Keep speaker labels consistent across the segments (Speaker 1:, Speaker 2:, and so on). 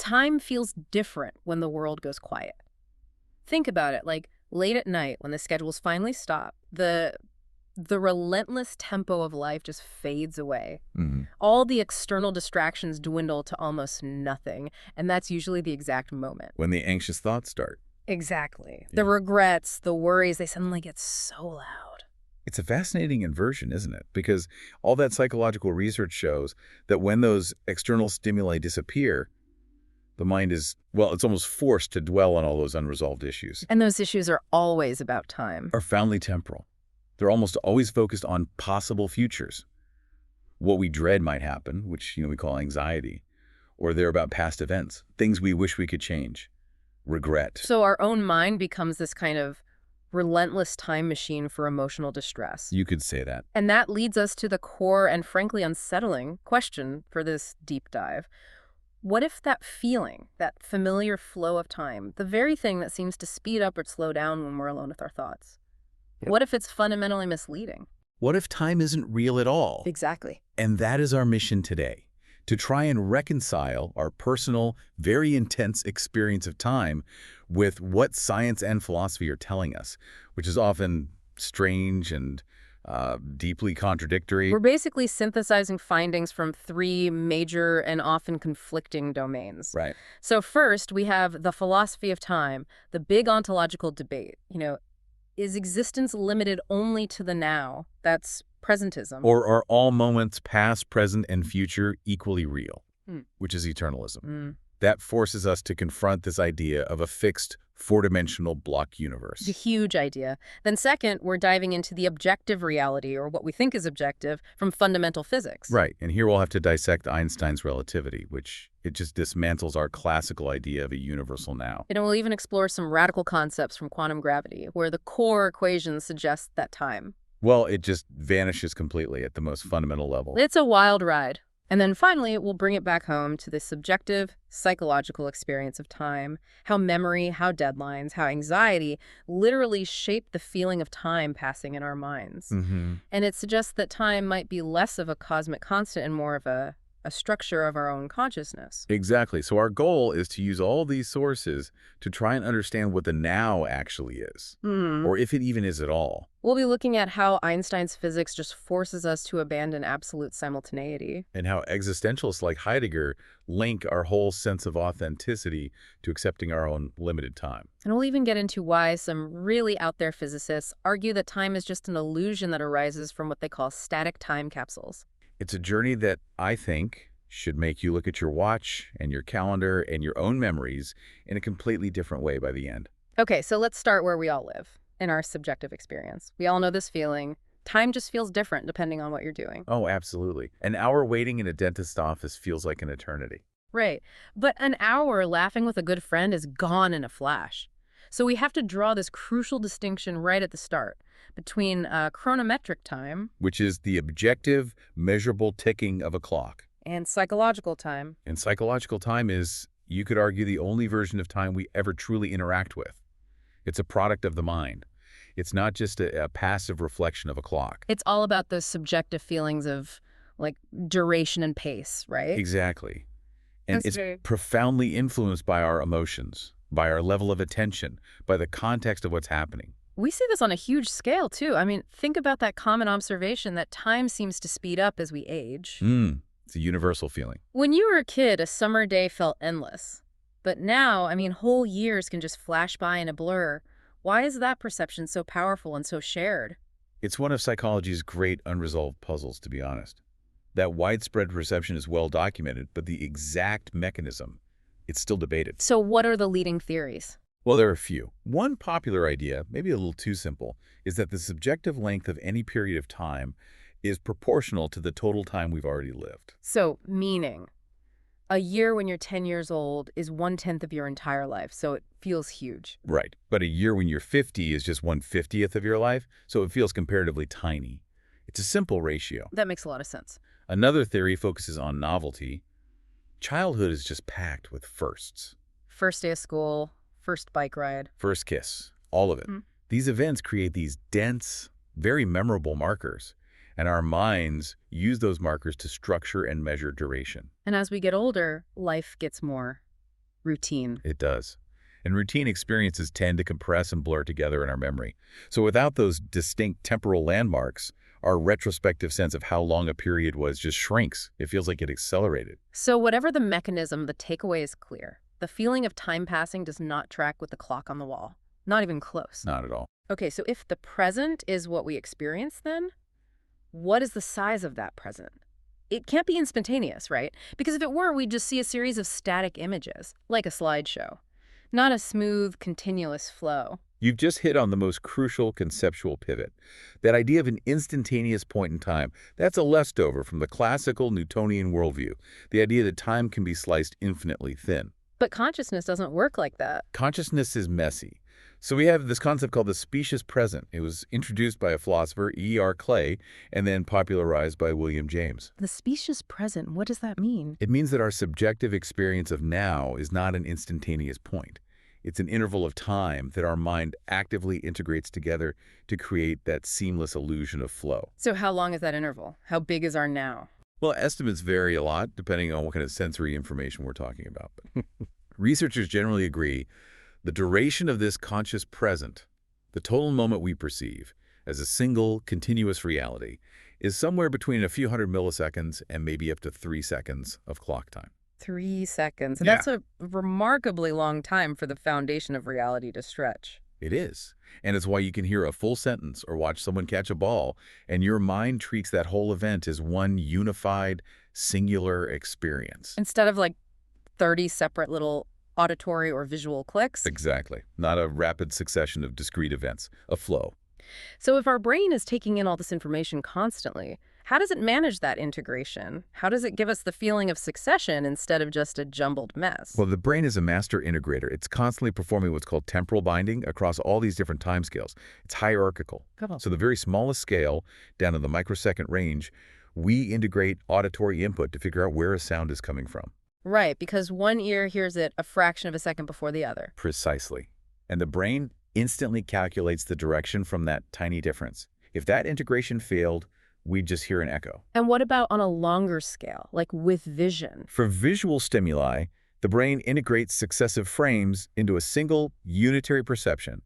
Speaker 1: Time feels different when the world goes quiet. Think about it, like late at night when the schedules finally stop, the relentless tempo of life just fades away.
Speaker 2: Hmm.
Speaker 1: All the external distractions dwindle to almost nothing, and that's usually the exact moment.
Speaker 2: When the anxious thoughts start.
Speaker 1: Exactly.
Speaker 2: Yeah.
Speaker 1: The regrets, the worries, they suddenly get so loud.
Speaker 2: It's a fascinating inversion, isn't it? Because all that psychological research shows that when those external stimuli disappear, the mind is, well, it's almost forced to dwell on all those unresolved issues.
Speaker 1: And those issues are always about time.
Speaker 2: Profoundly temporal. They're almost always focused on possible futures. What we dread might happen, which we call anxiety, or they're about past events, things we wish we could change, regret.
Speaker 1: So our own mind becomes this kind of relentless time machine for emotional distress.
Speaker 2: You could say that.
Speaker 1: And that leads us to the core and frankly unsettling question for this deep dive. What if that feeling, that familiar flow of time, the very thing that seems to speed up or slow down when we're alone with our thoughts, what if it's fundamentally misleading?
Speaker 2: What if time isn't real at all?
Speaker 1: Exactly.
Speaker 2: And that is our mission today, to try and reconcile our personal, very intense experience of time with what science and philosophy are telling us, which is often strange and deeply contradictory.
Speaker 1: We're basically synthesizing findings from three major and often conflicting domains.
Speaker 2: Right.
Speaker 1: So first, we have the philosophy of time, the big ontological debate. Is existence limited only to the now? That's presentism.
Speaker 2: Or are all moments, past, present, and future, equally real,
Speaker 1: Hmm.
Speaker 2: which is eternalism.
Speaker 1: Mm.
Speaker 2: That forces us to confront this idea of a fixed, four-dimensional block universe.
Speaker 1: It's a huge idea. Then second, we're diving into the objective reality, or what we think is objective, from fundamental physics.
Speaker 2: Right, and here we'll have to dissect Einstein's relativity, which it just dismantles our classical idea of a universal now.
Speaker 1: And we'll even explore some radical concepts from quantum gravity, where the core equations suggest that time.
Speaker 2: Well, it just vanishes completely at the most fundamental level.
Speaker 1: It's a wild ride. And then finally, we'll bring it back home to the subjective, psychological experience of time, how memory, how deadlines, how anxiety literally shape the feeling of time passing in our minds.
Speaker 2: Mm-hmm.
Speaker 1: And it suggests that time might be less of a cosmic constant and more of a structure of our own consciousness.
Speaker 2: Exactly. So our goal is to use all these sources to try and understand what the now actually is, or if it even is at all.
Speaker 1: We'll be looking at how Einstein's physics just forces us to abandon absolute simultaneity.
Speaker 2: And how existentialists like Heidegger link our whole sense of authenticity to accepting our own limited time.
Speaker 1: And we'll even get into why some really out there physicists argue that time is just an illusion that arises from what they call static time capsules.
Speaker 2: It's a journey that I think should make you look at your watch and your calendar and your own memories in a completely different way by the end.
Speaker 1: Okay, so let's start where we all live, in our subjective experience. We all know this feeling. Time just feels different depending on what you're doing.
Speaker 2: Oh, absolutely. An hour waiting in a dentist's office feels like an eternity.
Speaker 1: Right. But an hour laughing with a good friend is gone in a flash. So we have to draw this crucial distinction right at the start between chronometric time,
Speaker 2: Which is the objective, measurable ticking of a clock.
Speaker 1: and psychological time.
Speaker 2: And psychological time is, you could argue, the only version of time we ever truly interact with. It's a product of the mind. It's not just a passive reflection of a clock.
Speaker 1: It's all about those subjective feelings of, like, duration and pace, right?
Speaker 2: Exactly. And
Speaker 1: That's
Speaker 2: it's
Speaker 1: very-
Speaker 2: profoundly influenced by our emotions, by our level of attention, by the context of what's happening.
Speaker 1: We see this on a huge scale, too. I mean, think about that common observation that time seems to speed up as we age.
Speaker 2: It's a universal feeling.
Speaker 1: When you were a kid, a summer day felt endless. But now, I mean, whole years can just flash by in a blur. Why is that perception so powerful and so shared?
Speaker 2: It's one of psychology's great unresolved puzzles, to be honest. That widespread perception is well documented, but the exact mechanism, it's still debated.
Speaker 1: So what are the leading theories?
Speaker 2: Well, there are a few. One popular idea, maybe a little too simple, is that the subjective length of any period of time is proportional to the total time we've already lived.
Speaker 1: So, meaning, a year when you're 10 years old is 1/10 of your entire life, so it feels huge.
Speaker 2: Right. But a year when you're 50 is just 1/50th of your life, so it feels comparatively tiny. It's a simple ratio.
Speaker 1: That makes a lot of sense.
Speaker 2: Another theory focuses on novelty. Childhood is just packed with firsts.
Speaker 1: First day of school, first bike ride.
Speaker 2: First kiss, all of it. These events create these dense, very memorable markers, and our minds use those markers to structure and measure duration.
Speaker 1: And as we get older, life gets more Routine.
Speaker 2: It does. And routine experiences tend to compress and blur together in our memory. So without those distinct temporal landmarks, our retrospective sense of how long a period was just shrinks. It feels like it accelerated.
Speaker 1: So whatever the mechanism, the takeaway is clear. The feeling of time passing does not track with the clock on the wall. Not even close.
Speaker 2: Not at all.
Speaker 1: Okay, so if the present is what we experience then, what is the size of that present? It can't be instantaneous, right? Because if it were, we'd just see a series of static images, like a slideshow. Not a smooth, continuous flow.
Speaker 2: You've just hit on the most crucial conceptual pivot. That idea of an instantaneous point in time, that's a leftover from the classical Newtonian worldview, the idea that time can be sliced infinitely thin.
Speaker 1: But consciousness doesn't work like that.
Speaker 2: Consciousness is messy. So we have this concept called the specious present. It was introduced by a philosopher, E.R. Clay, and then popularized by William James.
Speaker 1: The specious present, what does that mean?
Speaker 2: It means that our subjective experience of now is not an instantaneous point. It's an interval of time that our mind actively integrates together to create that seamless illusion of flow.
Speaker 1: So how long is that interval? How big is our now?
Speaker 2: Well, estimates vary a lot depending on what kind of sensory information we're talking about. But researchers generally agree the duration of this conscious present, the total moment we perceive as a single continuous reality, is somewhere between a few hundred milliseconds and maybe up to 3 seconds of clock time.
Speaker 1: 3 seconds.
Speaker 2: Yeah.
Speaker 1: That's a remarkably long time for the foundation of reality to stretch.
Speaker 2: It is. And it's why you can hear a full sentence or watch someone catch a ball, and your mind treats that whole event as one unified, singular experience.
Speaker 1: Instead of like 30 separate little auditory or visual clicks.
Speaker 2: Exactly. Not a rapid succession of discrete events, a flow.
Speaker 1: So if our brain is taking in all this information constantly, how does it manage that integration? How does it give us the feeling of succession instead of just a jumbled mess?
Speaker 2: Well, the brain is a master integrator. It's constantly performing what's called temporal binding across all these different timescales. It's hierarchical.
Speaker 1: Cool.
Speaker 2: So the very smallest scale, down to the microsecond range, we integrate auditory input to figure out where a sound is coming from.
Speaker 1: Right, because one ear hears it a fraction of a second before the other.
Speaker 2: Precisely. And the brain instantly calculates the direction from that tiny difference. If that integration failed, we'd just hear an echo.
Speaker 1: And what about on a longer scale, like with vision?
Speaker 2: For visual stimuli, the brain integrates successive frames into a single unitary perception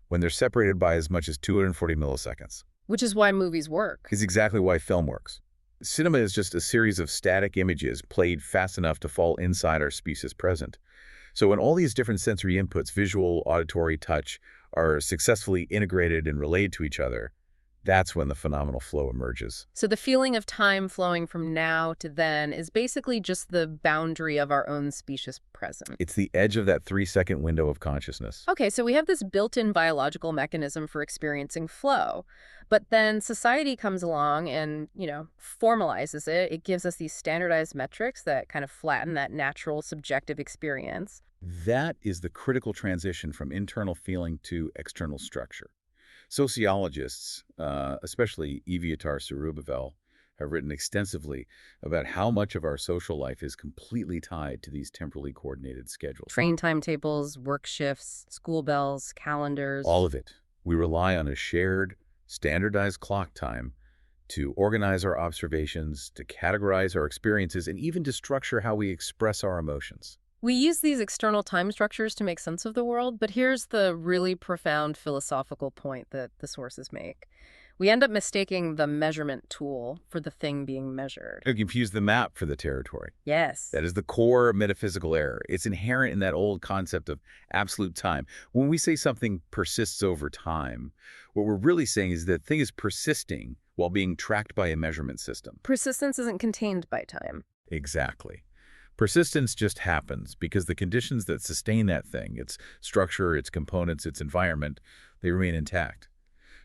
Speaker 2: when they're separated by as much as 240 milliseconds.
Speaker 1: Which is why movies work.
Speaker 2: Is exactly why film works. Cinema is just a series of static images played fast enough to fall inside our specious present. So when all these different sensory inputs, visual, auditory, touch, are successfully integrated and related to each other, that's when the phenomenal flow emerges.
Speaker 1: So the feeling of time flowing from now to then is basically just the boundary of our own specious present.
Speaker 2: It's the edge of that 3-second window of consciousness.
Speaker 1: Okay, so we have this built-in biological mechanism for experiencing flow, but then society comes along and, formalizes it. It gives us these standardized metrics that kind of flatten that natural subjective experience.
Speaker 2: That is the critical transition from internal feeling to external structure. Sociologists, especially Eviatar Cerubavel, have written extensively about how much of our social life is completely tied to these temporally coordinated schedules.
Speaker 1: Train timetables, work shifts, school bells, calendars.
Speaker 2: All of it. We rely on a shared, standardized clock time to organize our observations, to categorize our experiences, and even to structure how we express our emotions.
Speaker 1: We use these external time structures to make sense of the world, but here's the really profound philosophical point that the sources make. We end up mistaking the measurement tool for the thing being measured.
Speaker 2: We confuse the map for the territory.
Speaker 1: Yes.
Speaker 2: That is the core metaphysical error. It's inherent in that old concept of absolute time. When we say something persists over time, what we're really saying is that thing is persisting while being tracked by a measurement system.
Speaker 1: Persistence isn't contained by time.
Speaker 2: Exactly. Persistence just happens because the conditions that sustain that thing, its structure, its components, its environment, they remain intact.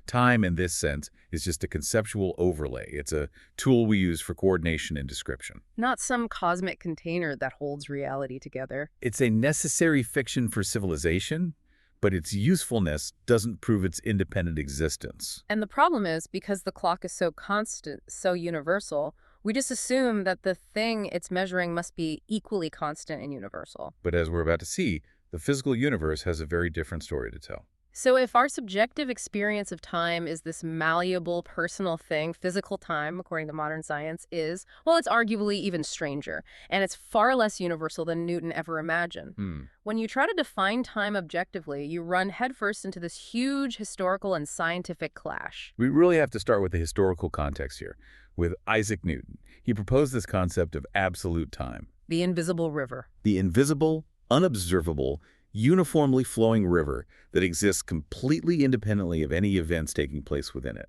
Speaker 2: Time, in this sense, is just a conceptual overlay. It's a tool we use for coordination and description.
Speaker 1: Not some cosmic container that holds reality together.
Speaker 2: It's a necessary fiction for civilization, but its usefulness doesn't prove its independent existence.
Speaker 1: And the problem is, because the clock is so constant, so universal, we just assume that the thing it's measuring must be equally constant and universal.
Speaker 2: But as we're about to see, the physical universe has a very different story to tell.
Speaker 1: So if our subjective experience of time is this malleable personal thing, physical time, according to modern science, is, well, it's arguably even stranger, and it's far less universal than Newton ever imagined.
Speaker 2: Hmm.
Speaker 1: When you try to define time objectively, you run headfirst into this huge historical and scientific clash.
Speaker 2: We really have to start with the historical context here, with Isaac Newton. He proposed this concept of absolute time.
Speaker 1: The invisible river.
Speaker 2: The invisible, unobservable, uniformly flowing river that exists completely independently of any events taking place within it.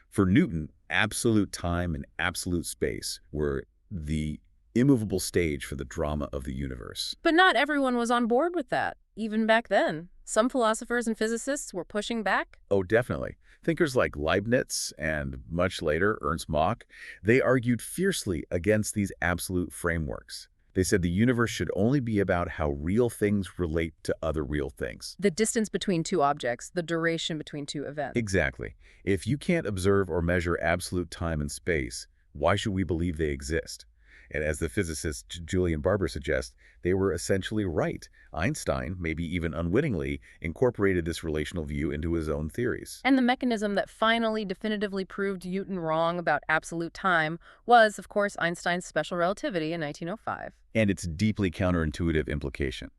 Speaker 2: For Newton, absolute time and absolute space were the immovable stage for the drama of the universe.
Speaker 1: But not everyone was on board with that, even back then. Some philosophers and physicists were pushing back.
Speaker 2: Oh, definitely. Thinkers like Leibniz and, much later, Ernst Mach, they argued fiercely against these absolute frameworks. They said the universe should only be about how real things relate to other real things.
Speaker 1: The distance between two objects, the duration between two events.
Speaker 2: Exactly. If you can't observe or measure absolute time and space, why should we believe they exist? And as the physicist Julian Barber suggests, they were essentially right. Einstein, maybe even unwittingly, incorporated this relational view into his own theories.
Speaker 1: And the mechanism that finally definitively proved Newton wrong about absolute time was, of course, Einstein's special relativity in 1905.
Speaker 2: And its deeply counterintuitive implication,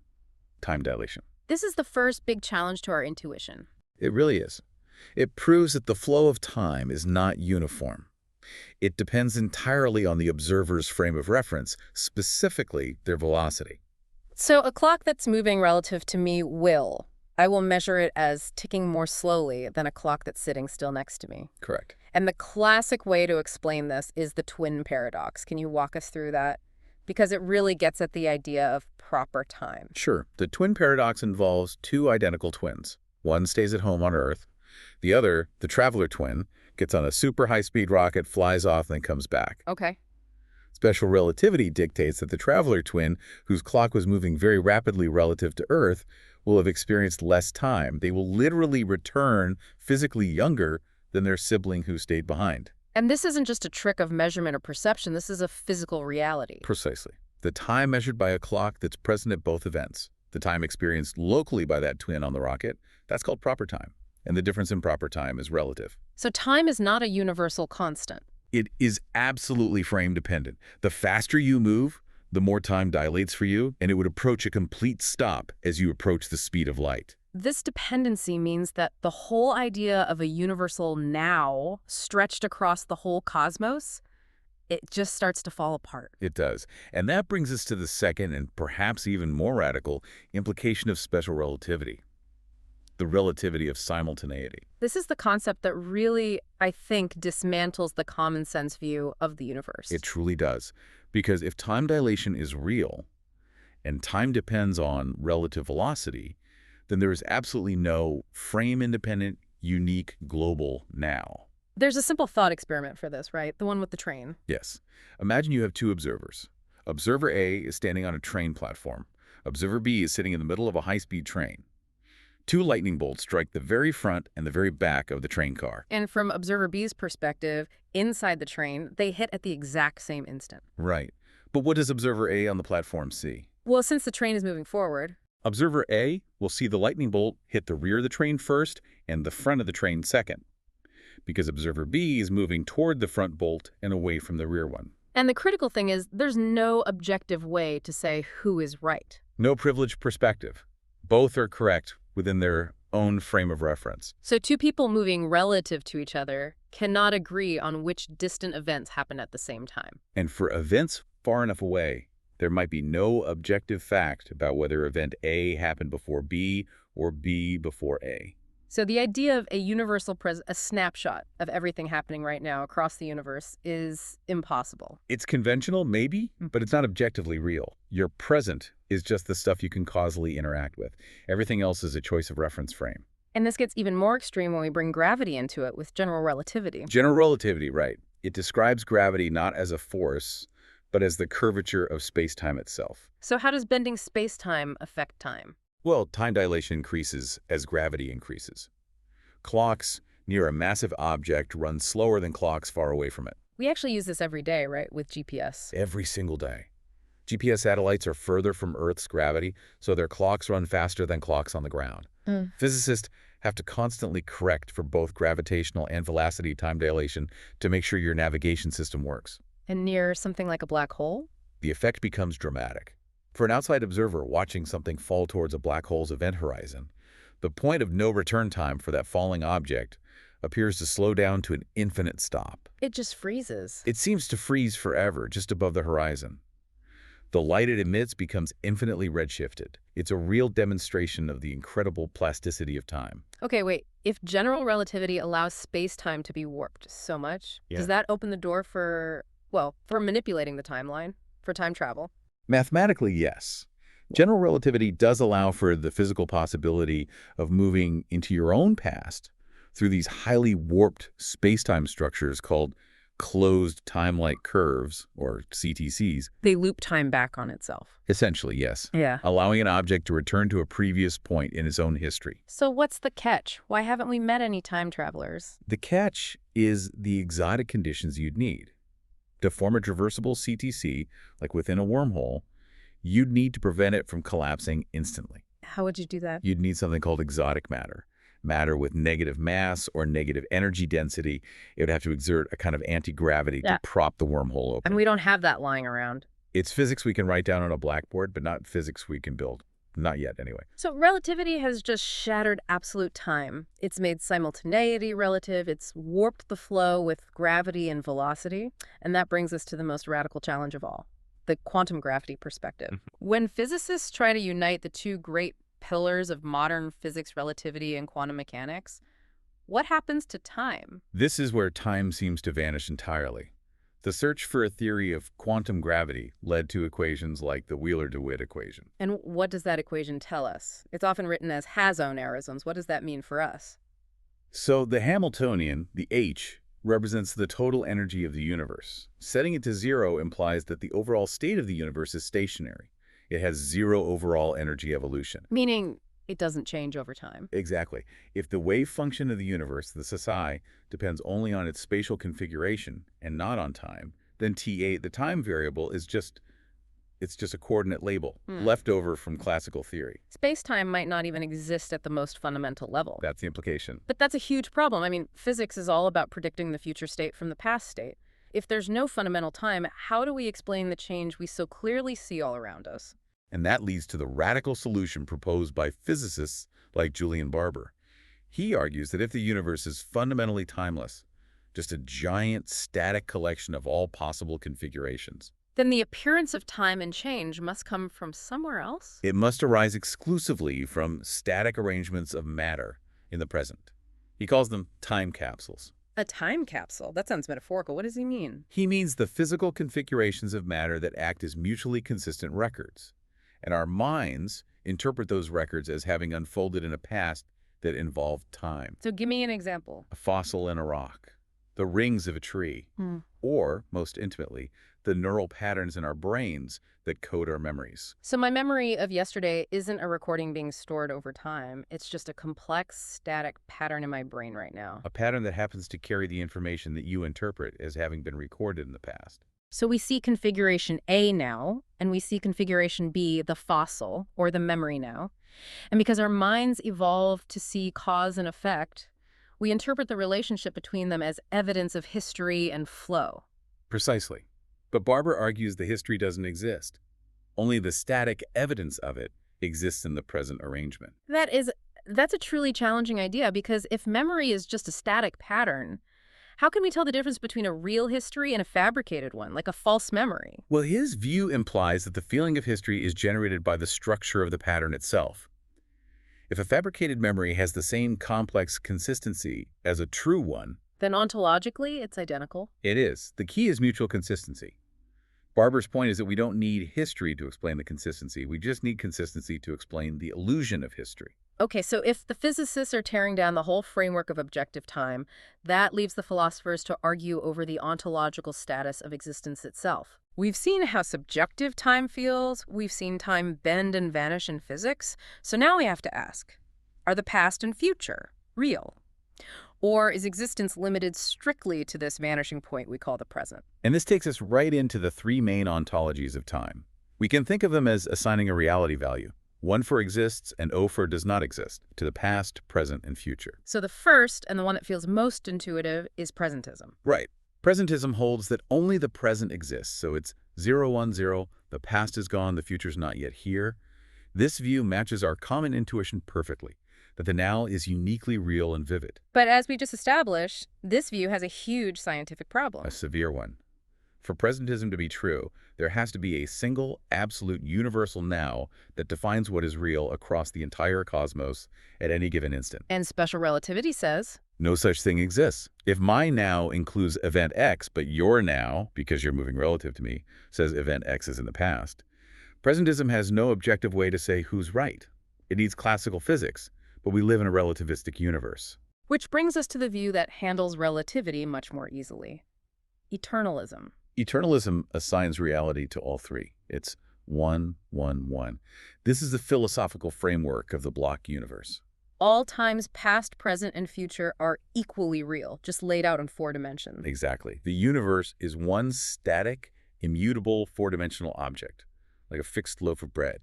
Speaker 2: time dilation.
Speaker 1: This is the first big challenge to our intuition.
Speaker 2: It really is. It proves that the flow of time is not uniform. It depends entirely on the observer's frame of reference, specifically their velocity.
Speaker 1: So a clock that's moving relative to me will. I will measure it as ticking more slowly than a clock that's sitting still next to me.
Speaker 2: Correct.
Speaker 1: And the classic way to explain this is the twin paradox. Can you walk us through that? Because it really gets at the idea of proper time.
Speaker 2: Sure. The twin paradox involves two identical twins. One stays at home on Earth. The other, the traveler twin, gets on a super high-speed rocket, flies off, and then comes back.
Speaker 1: Okay.
Speaker 2: Special relativity dictates that the traveler twin, whose clock was moving very rapidly relative to Earth, will have experienced less time. They will literally return physically younger than their sibling who stayed behind.
Speaker 1: And this isn't just a trick of measurement or perception. This is a physical reality.
Speaker 2: Precisely. The time measured by a clock that's present at both events. The time experienced locally by that twin on the rocket, that's called proper time. And the difference in proper time is relative.
Speaker 1: So time is not a universal constant.
Speaker 2: It is absolutely frame dependent. The faster you move, the more time dilates for you, and it would approach a complete stop as you approach the speed of light.
Speaker 1: This dependency means that the whole idea of a universal now stretched across the whole cosmos, it just starts to fall apart.
Speaker 2: It does. And that brings us to the second and perhaps even more radical implication of special relativity. The relativity of simultaneity.
Speaker 1: This is the concept that really, I think, dismantles the common sense view of the universe.
Speaker 2: It truly does. Because if time dilation is real, and time depends on relative velocity, then there is absolutely no frame-independent, unique, global now.
Speaker 1: There's a simple thought experiment for this, right? The one with the train.
Speaker 2: Yes. Imagine you have two observers. Observer A is standing on a train platform. Observer B is sitting in the middle of a high-speed train. Two lightning bolts strike the very front and the very back of the train car.
Speaker 1: And from Observer B's perspective, inside the train, they hit at the exact same instant.
Speaker 2: Right. But what does Observer A on the platform see?
Speaker 1: Well, since the train is moving forward,
Speaker 2: Observer A will see the lightning bolt hit the rear of the train first and the front of the train second, because Observer B is moving toward the front bolt and away from the rear one.
Speaker 1: and the critical thing is there's no objective way to say who is right.
Speaker 2: No privileged perspective. Both are correct within their own frame of reference.
Speaker 1: So two people moving relative to each other cannot agree on which distant events happen at the same time.
Speaker 2: And for events far enough away, there might be no objective fact about whether event A happened before B or B before A.
Speaker 1: So the idea of a universal a snapshot of everything happening right now across the universe is impossible.
Speaker 2: It's conventional, maybe, but it's not objectively real. Your present is just the stuff you can causally interact with. Everything else is a choice of reference frame.
Speaker 1: And this gets even more extreme when we bring gravity into it with general relativity.
Speaker 2: General relativity, right. It describes gravity not as a force, but as the curvature of space-time itself.
Speaker 1: So how does bending space-time affect time?
Speaker 2: Well, time dilation increases as gravity increases. Clocks near a massive object run slower than clocks far away from it.
Speaker 1: We actually use this every day, right, with GPS.
Speaker 2: Every single day. GPS satellites are further from Earth's gravity, so their clocks run faster than clocks on the ground. Physicists have to constantly correct for both gravitational and velocity time dilation to make sure your navigation system works.
Speaker 1: And near something like a black hole?
Speaker 2: The effect becomes dramatic. For an outside observer watching something fall towards a black hole's event horizon, the point of no return time for that falling object appears to slow down to an infinite stop.
Speaker 1: It just freezes.
Speaker 2: It seems to freeze forever just above the horizon. The light it emits becomes infinitely redshifted. It's a real demonstration of the incredible plasticity of time.
Speaker 1: Okay, wait. If general relativity allows space-time to be warped so much,
Speaker 2: Yeah.
Speaker 1: does that open the door for, well, for manipulating the timeline, for time travel?
Speaker 2: Mathematically, yes. General relativity does allow for the physical possibility of moving into your own past through these highly warped space-time structures called closed time-like curves, or CTCs.
Speaker 1: They loop time back on itself.
Speaker 2: Essentially, yes.
Speaker 1: Yeah.
Speaker 2: Allowing an object to return to a previous point in its own history.
Speaker 1: So what's the catch? Why haven't we met any time travelers?
Speaker 2: The catch is the exotic conditions you'd need. To form a traversable CTC, like within a wormhole, you'd need to prevent it from collapsing instantly.
Speaker 1: How would you do that?
Speaker 2: You'd need something called exotic matter. Matter with negative mass or negative energy density. It would have to exert a kind of anti-gravity to prop the wormhole open.
Speaker 1: And we don't have that lying around.
Speaker 2: It's physics we can write down on a blackboard, but not physics we can build. Not yet, anyway.
Speaker 1: So relativity has just shattered absolute time. It's made simultaneity relative. It's warped the flow with gravity and velocity. And that brings us to the most radical challenge of all, the quantum gravity perspective. When physicists try to unite the two great pillars of modern physics, relativity and quantum mechanics, what happens to time?
Speaker 2: This is where time seems to vanish entirely. The search for a theory of quantum gravity led to equations like the Wheeler-DeWitt equation.
Speaker 1: And what does that equation tell us? It's often written as Hazone arisms. What does that mean for us?
Speaker 2: So the Hamiltonian, the H, represents the total energy of the universe. Setting it to zero implies that the overall state of the universe is stationary. It has zero overall energy evolution.
Speaker 1: Meaning it doesn't change over time.
Speaker 2: Exactly. If the wave function of the universe, the psi, depends only on its spatial configuration and not on time, then T8, the time variable, is just a coordinate label left over from classical theory.
Speaker 1: Space-time might not even exist at the most fundamental level.
Speaker 2: That's the implication.
Speaker 1: But that's a huge problem. I mean, physics is all about predicting the future state from the past state. If there's no fundamental time, how do we explain the change we so clearly see all around us?
Speaker 2: And that leads to the radical solution proposed by physicists like Julian Barber. He argues that if the universe is fundamentally timeless, just a giant static collection of all possible configurations,
Speaker 1: then the appearance of time and change must come from somewhere else?
Speaker 2: it must arise exclusively from static arrangements of matter in the present. He calls them time capsules.
Speaker 1: A time capsule? That sounds metaphorical. What does he mean?
Speaker 2: He means the physical configurations of matter that act as mutually consistent records. And our minds interpret those records as having unfolded in a past that involved time.
Speaker 1: So give me an example.
Speaker 2: A fossil in a rock, the rings of a tree, or, most intimately, the neural patterns in our brains that code our memories.
Speaker 1: So my memory of yesterday isn't a recording being stored over time. It's just a complex, static pattern in my brain right now.
Speaker 2: A pattern that happens to carry the information that you interpret as having been recorded in the past.
Speaker 1: So we see configuration A now, and we see configuration B, the fossil, or the memory now. And because our minds evolved to see cause and effect, we interpret the relationship between them as evidence of history and flow.
Speaker 2: Precisely. But Barber argues the history doesn't exist. Only the static evidence of it exists in the present arrangement.
Speaker 1: That's a truly challenging idea, because if memory is just a static pattern, how can we tell the difference between a real history and a fabricated one, like a false memory?
Speaker 2: Well, his view implies that the feeling of history is generated by the structure of the pattern itself. If a fabricated memory has the same complex consistency as a true one,
Speaker 1: then ontologically, it's identical.
Speaker 2: It is. The key is mutual consistency. Barber's point is that we don't need history to explain the consistency. We just need consistency to explain the illusion of history.
Speaker 1: Okay, so if the physicists are tearing down the whole framework of objective time, that leaves the philosophers to argue over the ontological status of existence itself. We've seen how subjective time feels. We've seen time bend and vanish in physics. So now we have to ask, are the past and future real? Or is existence limited strictly to this vanishing point we call the present?
Speaker 2: And this takes us right into the three main ontologies of time. We can think of them as assigning a reality value. 1 for exists and 0 for does not exist, to the past, present, and future.
Speaker 1: So the first, and the one that feels most intuitive, is presentism.
Speaker 2: Right. Presentism holds that only the present exists, so it's 0, 1, 0, the past is gone, the future's not yet here. This view matches our common intuition perfectly, that the now is uniquely real and vivid.
Speaker 1: But as we just established, this view has a huge scientific problem.
Speaker 2: A severe one. For presentism to be true, there has to be a single, absolute, universal now that defines what is real across the entire cosmos at any given instant.
Speaker 1: And special relativity says,
Speaker 2: No such thing exists. If my now includes event X, but your now, because you're moving relative to me, says event X is in the past, presentism has no objective way to say who's right. It needs classical physics, but we live in a relativistic universe.
Speaker 1: which brings us to the view that handles relativity much more easily. Eternalism.
Speaker 2: Eternalism assigns reality to all three. It's 1, 1, 1. This is the philosophical framework of the block universe.
Speaker 1: All times past, present, and future are equally real, just laid out in 4 dimensions.
Speaker 2: Exactly. The universe is one static, immutable, four-dimensional object, like a fixed loaf of bread.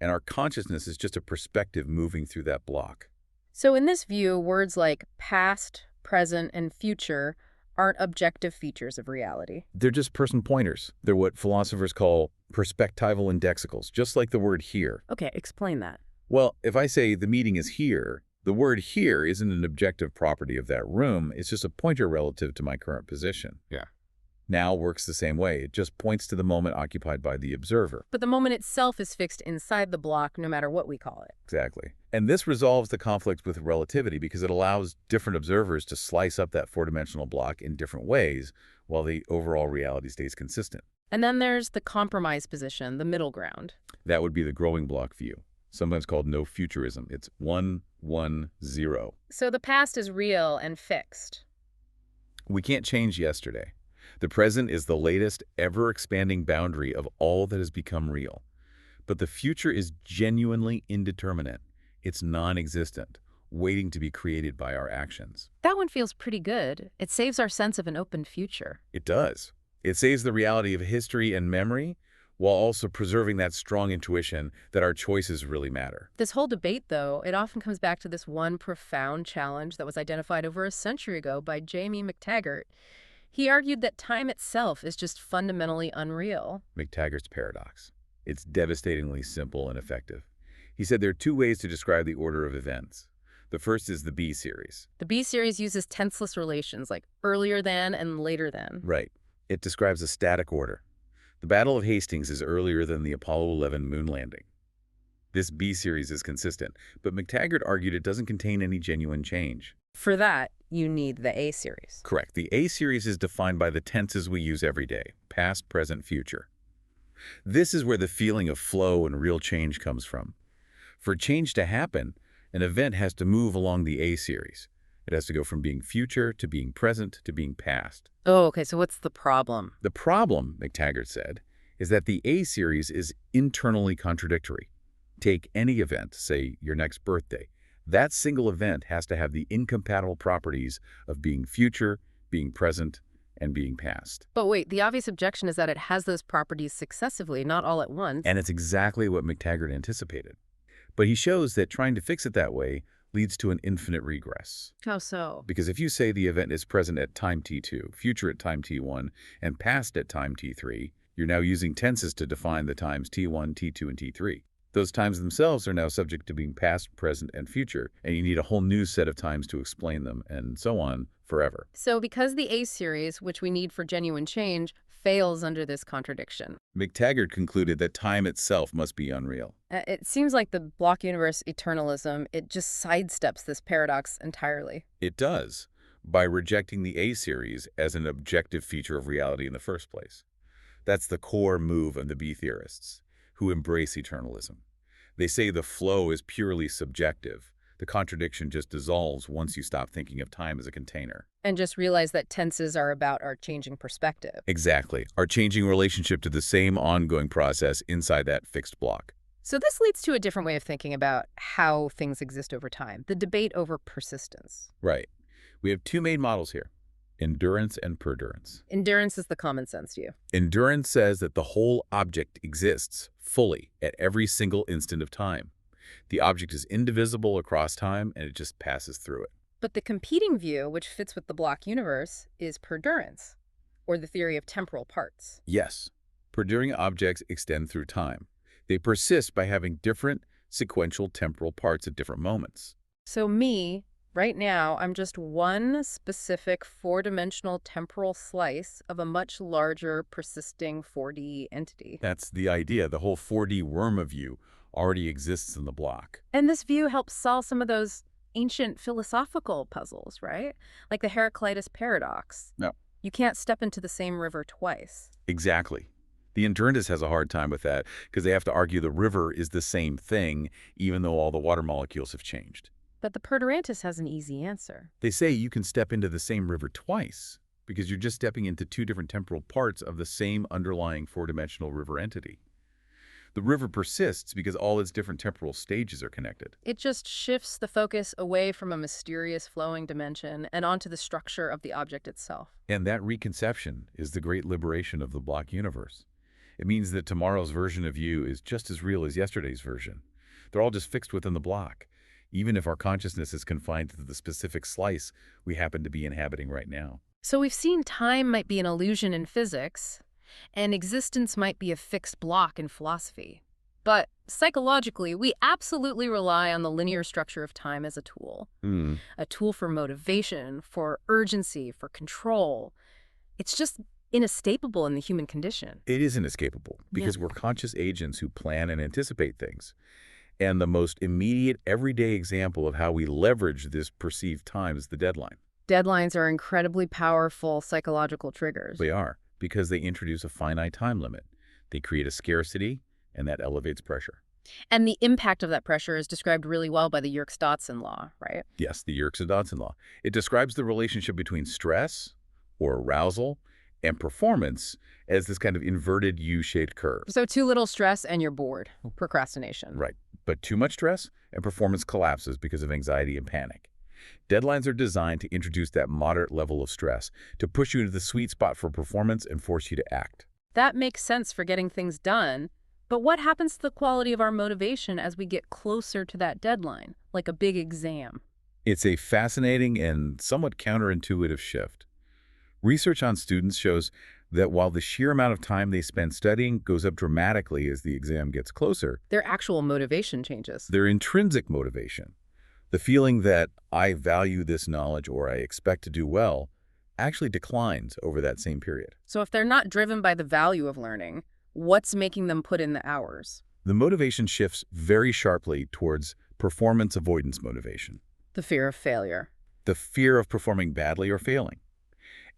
Speaker 2: And our consciousness is just a perspective moving through that block.
Speaker 1: So in this view, words like past, present, and future aren't objective features of reality.
Speaker 2: They're just person pointers. They're what philosophers call perspectival indexicals, just like the word here.
Speaker 1: Okay, explain that.
Speaker 2: Well, if I say the meeting is here, the word here isn't an objective property of that room. It's just a pointer relative to my current position.
Speaker 3: Yeah.
Speaker 2: Now works the same way. It just points to the moment occupied by the observer.
Speaker 1: But the moment itself is fixed inside the block, no matter what we call it.
Speaker 2: Exactly. And this resolves the conflict with relativity because it allows different observers to slice up that four-dimensional block in different ways while the overall reality stays consistent.
Speaker 1: And then there's the compromise position, the middle ground.
Speaker 2: That would be the growing block view, sometimes called no futurism. It's 1, 1, 0.
Speaker 1: So the past is real and fixed.
Speaker 2: We can't change yesterday. The present is the latest, ever-expanding boundary of all that has become real. But the future is genuinely indeterminate. It's non-existent, waiting to be created by our actions.
Speaker 1: That one feels pretty good. It saves our sense of an open future.
Speaker 2: It does. It saves the reality of history and memory, while also preserving that strong intuition that our choices really matter.
Speaker 1: This whole debate, though, it often comes back to this one profound challenge that was identified over a century ago by Jamie McTaggart. He argued that time itself is just fundamentally unreal.
Speaker 2: McTaggart's paradox. It's devastatingly simple and effective. He said there are 2 ways to describe the order of events. The first is the B series.
Speaker 1: The B series uses tenseless relations like earlier than and later than.
Speaker 2: Right. It describes a static order. The Battle of Hastings is earlier than the Apollo 11 moon landing. This B series is consistent, but McTaggart argued it doesn't contain any genuine change.
Speaker 1: For that, you need the A series.
Speaker 2: Correct. The A series is defined by the tenses we use every day, past, present, future. This is where the feeling of flow and real change comes from. For change to happen, an event has to move along the A series. It has to go from being future to being present to being past.
Speaker 1: Oh, okay, so what's the problem?
Speaker 2: The problem, McTaggart said, is that the A series is internally contradictory. Take any event, say your next birthday. That single event has to have the incompatible properties of being future, being present, and being past.
Speaker 1: But wait, the obvious objection is that it has those properties successively, not all at once.
Speaker 2: And it's exactly what McTaggart anticipated. But he shows that trying to fix it that way leads to an infinite regress.
Speaker 1: How so?
Speaker 2: Because if you say the event is present at time t2, future at time t1, and past at time t3, you're now using tenses to define the times t1, t2, and t3. Those times themselves are now subject to being past, present, and future, and you need a whole new set of times to explain them, and so on, forever.
Speaker 1: So because the A series, which we need for genuine change, fails under this contradiction.
Speaker 2: McTaggart concluded that time itself must be unreal.
Speaker 1: It seems like the block universe eternalism, it just sidesteps this paradox entirely.
Speaker 2: It does, by rejecting the A series as an objective feature of reality in the first place. That's the core move of the B theorists, who embrace eternalism. They say the flow is purely subjective. The contradiction just dissolves once you stop thinking of time as a container.
Speaker 1: And just realize that tenses are about our changing perspective.
Speaker 2: Exactly. Our changing relationship to the same ongoing process inside that fixed block.
Speaker 1: So this leads to a different way of thinking about how things exist over time, the debate over persistence.
Speaker 2: Right. We have 2 main models here. Endurance and perdurance.
Speaker 1: Endurance is the common sense view.
Speaker 2: Endurance says that the whole object exists fully at every single instant of time. The object is indivisible across time, and it just passes through it.
Speaker 1: But the competing view, which fits with the block universe, is perdurance, or the theory of temporal parts.
Speaker 2: Yes, perduring objects extend through time. They persist by having different sequential temporal parts at different moments.
Speaker 1: So me, right now, I'm just one specific four-dimensional temporal slice of a much larger, persisting 4D entity.
Speaker 2: That's the idea. The whole 4D worm of you already exists in the block.
Speaker 1: And this view helps solve some of those ancient philosophical puzzles, right? Like the Heraclitus paradox.
Speaker 2: No.
Speaker 1: You can't step into the same river twice.
Speaker 2: Exactly. The endurance has a hard time with that because they have to argue the river is the same thing even though all the water molecules have changed.
Speaker 1: But the Perdurantist has an easy answer.
Speaker 2: They say you can step into the same river twice because you're just stepping into two different temporal parts of the same underlying four-dimensional river entity. The river persists because all its different temporal stages are connected.
Speaker 1: It just shifts the focus away from a mysterious flowing dimension and onto the structure of the object itself.
Speaker 2: And that reconception is the great liberation of the block universe. It means that tomorrow's version of you is just as real as yesterday's version. They're all just fixed within the block, even if our consciousness is confined to the specific slice we happen to be inhabiting right now.
Speaker 1: So we've seen time might be an illusion in physics, and existence might be a fixed block in philosophy. But psychologically, we absolutely rely on the linear structure of time as a tool. A tool for motivation, for urgency, for control. It's just inescapable in the human condition.
Speaker 2: It is inescapable because we're conscious agents who plan and anticipate things. And the most immediate, everyday example of how we leverage this perceived time is the deadline.
Speaker 1: Deadlines are incredibly powerful psychological triggers.
Speaker 2: They are, because they introduce a finite time limit. They create a scarcity, and that elevates pressure.
Speaker 1: And the impact of that pressure is described really well by the Yerkes-Dodson law, right?
Speaker 2: Yes, the Yerkes-Dodson law. It describes the relationship between stress, or arousal, and performance as this kind of inverted U-shaped curve.
Speaker 1: So too little stress and you're bored. Procrastination.
Speaker 2: Right. But too much stress and performance collapses because of anxiety and panic. Deadlines are designed to introduce that moderate level of stress, to push you into the sweet spot for performance and force you to act.
Speaker 1: That makes sense for getting things done. But what happens to the quality of our motivation as we get closer to that deadline, like a big exam?
Speaker 2: It's a fascinating and somewhat counterintuitive shift. Research on students shows that while the sheer amount of time they spend studying goes up dramatically as the exam gets closer,
Speaker 1: Their actual motivation changes.
Speaker 2: their intrinsic motivation, the feeling that I value this knowledge or I expect to do well, actually declines over that same period.
Speaker 1: So if they're not driven by the value of learning, what's making them put in the hours?
Speaker 2: The motivation shifts very sharply towards performance avoidance motivation,
Speaker 1: The fear of failure.
Speaker 2: the fear of performing badly or failing.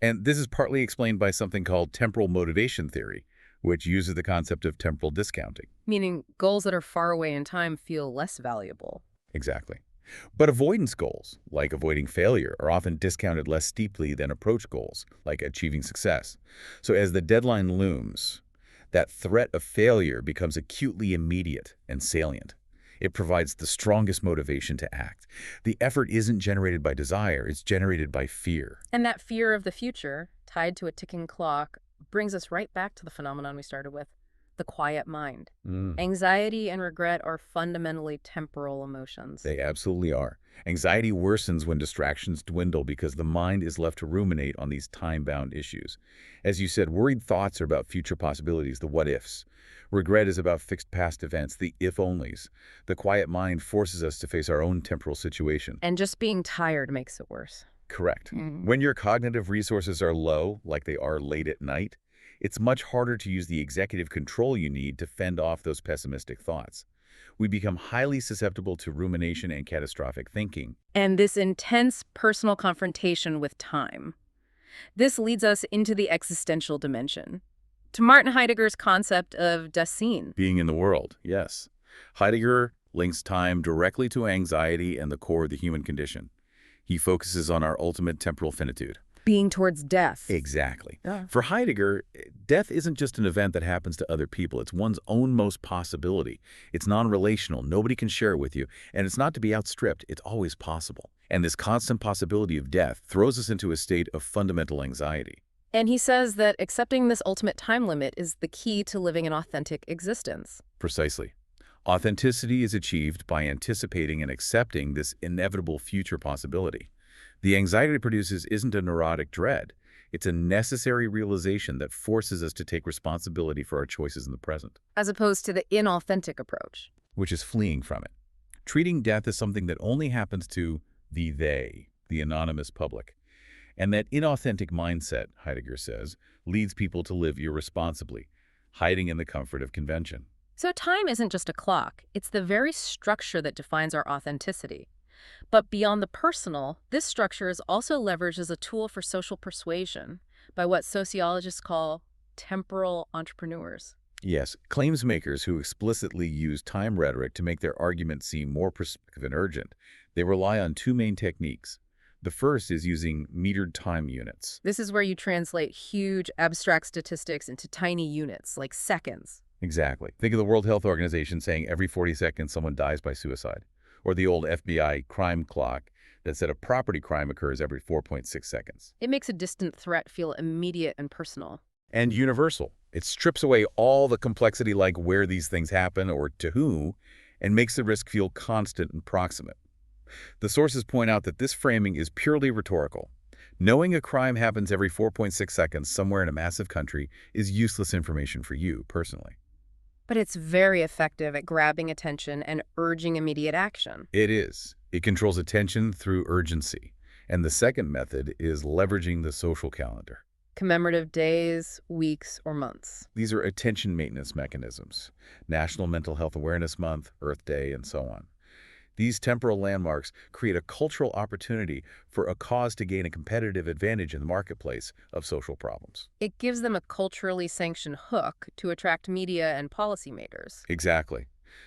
Speaker 2: And this is partly explained by something called temporal motivation theory, which uses the concept of temporal discounting.
Speaker 1: Meaning goals that are far away in time feel less valuable.
Speaker 2: Exactly. But avoidance goals, like avoiding failure, are often discounted less steeply than approach goals, like achieving success. So as the deadline looms, that threat of failure becomes acutely immediate and salient. It provides the strongest motivation to act. The effort isn't generated by desire, it's generated by fear.
Speaker 1: And that fear of the future, tied to a ticking clock, brings us right back to the phenomenon we started with, the quiet mind. Anxiety and regret are fundamentally temporal emotions.
Speaker 2: They absolutely are. Anxiety worsens when distractions dwindle because the mind is left to ruminate on these time-bound issues. As you said, worried thoughts are about future possibilities, the what-ifs. Regret is about fixed past events, the if-onlys. The quiet mind forces us to face our own temporal situation.
Speaker 1: And just being tired makes it worse.
Speaker 2: Correct. When your cognitive resources are low, like they are late at night, it's much harder to use the executive control you need to fend off those pessimistic thoughts. We become highly susceptible to rumination and catastrophic thinking.
Speaker 1: And this intense personal confrontation with time. This leads us into the existential dimension, to Martin Heidegger's concept of Dasein.
Speaker 2: Being in the world, yes. Heidegger links time directly to anxiety and the core of the human condition. He focuses on our ultimate temporal finitude.
Speaker 1: Being towards death.
Speaker 2: Exactly.
Speaker 1: Yeah.
Speaker 2: For Heidegger, death isn't just an event that happens to other people. It's one's own most possibility. It's non-relational. Nobody can share it with you. And it's not to be outstripped. It's always possible. And this constant possibility of death throws us into a state of fundamental anxiety.
Speaker 1: And he says that accepting this ultimate time limit is the key to living an authentic existence.
Speaker 2: Precisely. Authenticity is achieved by anticipating and accepting this inevitable future possibility. The anxiety it produces isn't a neurotic dread. It's a necessary realization that forces us to take responsibility for our choices in the present,
Speaker 1: As opposed to the inauthentic approach.
Speaker 2: which is fleeing from it. Treating death as something that only happens to the they, the anonymous public. And that inauthentic mindset, Heidegger says, leads people to live irresponsibly, hiding in the comfort of convention.
Speaker 1: So time isn't just a clock, it's the very structure that defines our authenticity. But beyond the personal, this structure is also leveraged as a tool for social persuasion by what sociologists call temporal entrepreneurs.
Speaker 2: Yes, claims makers who explicitly use time rhetoric to make their argument seem more perspective and urgent. They rely on two main techniques. The first is using metered time units.
Speaker 1: This is where you translate huge abstract statistics into tiny units, like seconds.
Speaker 2: Exactly. Think of the World Health Organization saying every 40 seconds someone dies by suicide. Or the old FBI crime clock that said a property crime occurs every 4.6 seconds.
Speaker 1: It makes a distant threat feel immediate and personal.
Speaker 2: And universal. It strips away all the complexity like where these things happen or to who, and makes the risk feel constant and proximate. The sources point out that this framing is purely rhetorical. Knowing a crime happens every 4.6 seconds somewhere in a massive country is useless information for you personally.
Speaker 1: But it's very effective at grabbing attention and urging immediate action.
Speaker 2: It is. It controls attention through urgency. And the second method is leveraging the social calendar.
Speaker 1: Commemorative days, weeks, or months.
Speaker 2: These are attention maintenance mechanisms. National Mental Health Awareness Month, Earth Day, and so on. These temporal landmarks create a cultural opportunity for a cause to gain a competitive advantage in the marketplace of social problems.
Speaker 1: It gives them a culturally sanctioned hook to attract media and policymakers.
Speaker 2: Exactly.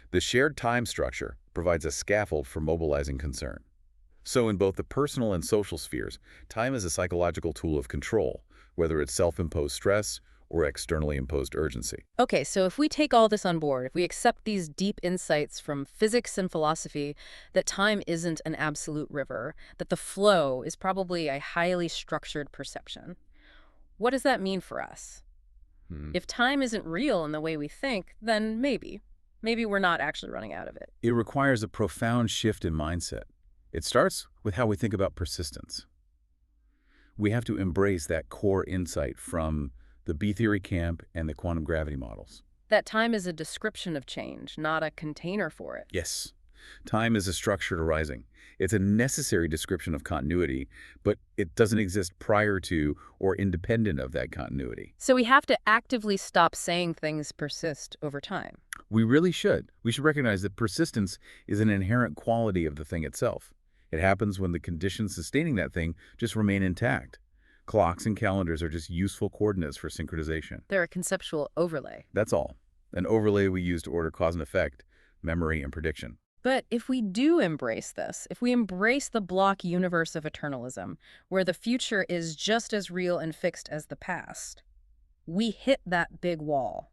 Speaker 2: The shared time structure provides a scaffold for mobilizing concern. So in both the personal and social spheres, time is a psychological tool of control, whether it's self-imposed stress or externally imposed urgency.
Speaker 1: Okay, so if we take all this on board, if we accept these deep insights from physics and philosophy, that time isn't an absolute river, that the flow is probably a highly structured perception, what does that mean for us? If time isn't real in the way we think, then maybe we're not actually running out of it.
Speaker 2: It requires a profound shift in mindset. It starts with how we think about persistence. We have to embrace that core insight from the B-theory camp and the quantum gravity models.
Speaker 1: That time is a description of change, not a container for it.
Speaker 2: Yes, time is a structured arising. It's a necessary description of continuity, but it doesn't exist prior to or independent of that continuity.
Speaker 1: So we have to actively stop saying things persist over time.
Speaker 2: We really should. We should recognize that persistence is an inherent quality of the thing itself. It happens when the conditions sustaining that thing just remain intact. Clocks and calendars are just useful coordinates for synchronization.
Speaker 1: They're a conceptual overlay.
Speaker 2: That's all. An overlay we use to order cause and effect, memory, and prediction.
Speaker 1: But if we do embrace this, if we embrace the block universe of eternalism, where the future is just as real and fixed as the past, we hit that big wall.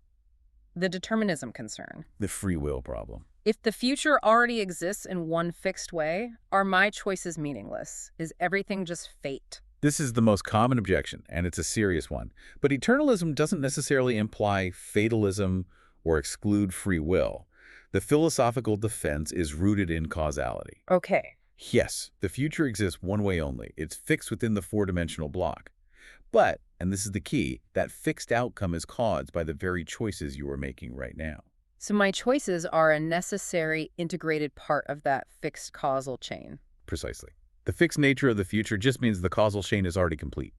Speaker 1: The determinism concern.
Speaker 2: The free will problem.
Speaker 1: If the future already exists in one fixed way, are my choices meaningless? Is everything just fate?
Speaker 2: This is the most common objection, and it's a serious one. But eternalism doesn't necessarily imply fatalism or exclude free will. The philosophical defense is rooted in causality.
Speaker 1: Okay.
Speaker 2: Yes, the future exists one way only. It's fixed within the four-dimensional block. But, and this is the key, that fixed outcome is caused by the very choices you are making right now.
Speaker 1: So my choices are a necessary, integrated part of that fixed causal chain.
Speaker 2: Precisely. The fixed nature of the future just means the causal chain is already complete.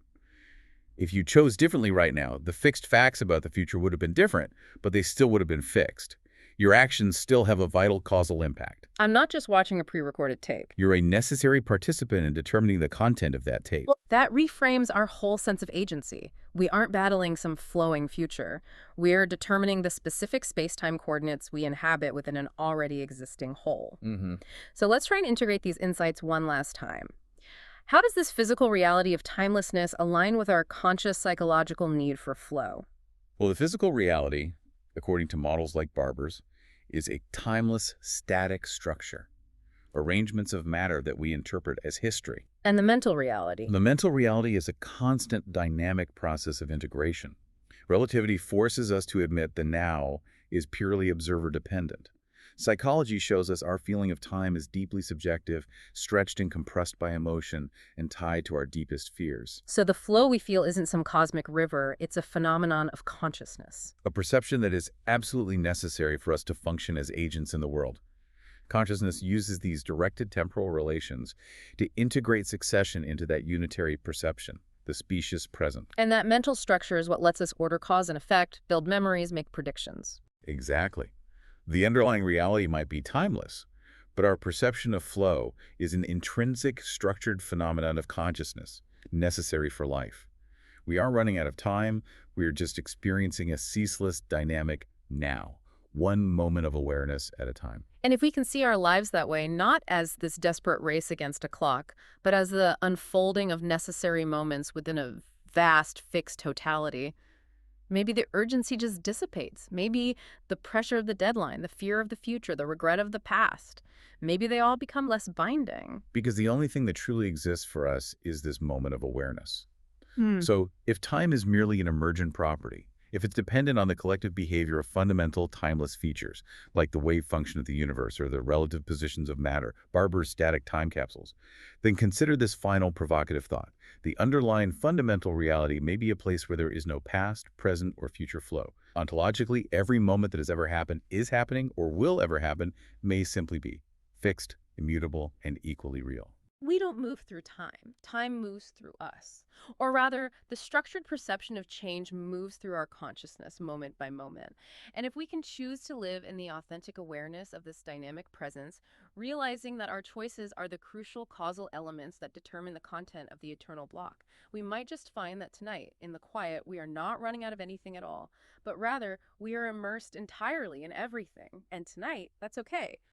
Speaker 2: If you chose differently right now, the fixed facts about the future would have been different, but they still would have been fixed. Your actions still have a vital causal impact.
Speaker 1: I'm not just watching a pre-recorded tape.
Speaker 2: You're a necessary participant in determining the content of that tape.
Speaker 1: Well, that reframes our whole sense of agency. We aren't battling some flowing future. We're determining the specific space-time coordinates we inhabit within an already existing whole. So let's try and integrate these insights one last time. How does this physical reality of timelessness align with our conscious psychological need for flow?
Speaker 2: Well, the physical reality, according to models like Barber's, is a timeless, static structure. arrangements of matter that we interpret as history.
Speaker 1: And the mental reality.
Speaker 2: The mental reality is a constant dynamic process of integration. Relativity forces us to admit the now is purely observer-dependent. Psychology shows us our feeling of time is deeply subjective, stretched and compressed by emotion, and tied to our deepest fears.
Speaker 1: So the flow we feel isn't some cosmic river, it's a phenomenon of consciousness.
Speaker 2: A perception that is absolutely necessary for us to function as agents in the world. Consciousness uses these directed temporal relations to integrate succession into that unitary perception, the specious present.
Speaker 1: And that mental structure is what lets us order cause and effect, build memories, make predictions.
Speaker 2: Exactly. The underlying reality might be timeless, but our perception of flow is an intrinsic, structured phenomenon of consciousness, necessary for life. We aren't running out of time, we are just experiencing a ceaseless, dynamic now, one moment of awareness at a time.
Speaker 1: And if we can see our lives that way, not as this desperate race against a clock, but as the unfolding of necessary moments within a vast, fixed totality, maybe the urgency just dissipates. Maybe the pressure of the deadline, the fear of the future, the regret of the past, maybe they all become less binding.
Speaker 2: Because the only thing that truly exists for us is this moment of awareness. So if time is merely an emergent property, if it's dependent on the collective behavior of fundamental timeless features, like the wave function of the universe or the relative positions of matter, Barber's static time capsules, then consider this final provocative thought. The underlying fundamental reality may be a place where there is no past, present, or future flow. Ontologically, every moment that has ever happened, is happening, or will ever happen may simply be fixed, immutable, and equally real.
Speaker 1: We don't move through time. Time moves through us. Or rather, the structured perception of change moves through our consciousness moment by moment. And if we can choose to live in the authentic awareness of this dynamic presence, realizing that our choices are the crucial causal elements that determine the content of the eternal block, we might just find that tonight, in the quiet, we are not running out of anything at all, but rather we are immersed entirely in everything. And tonight, that's okay.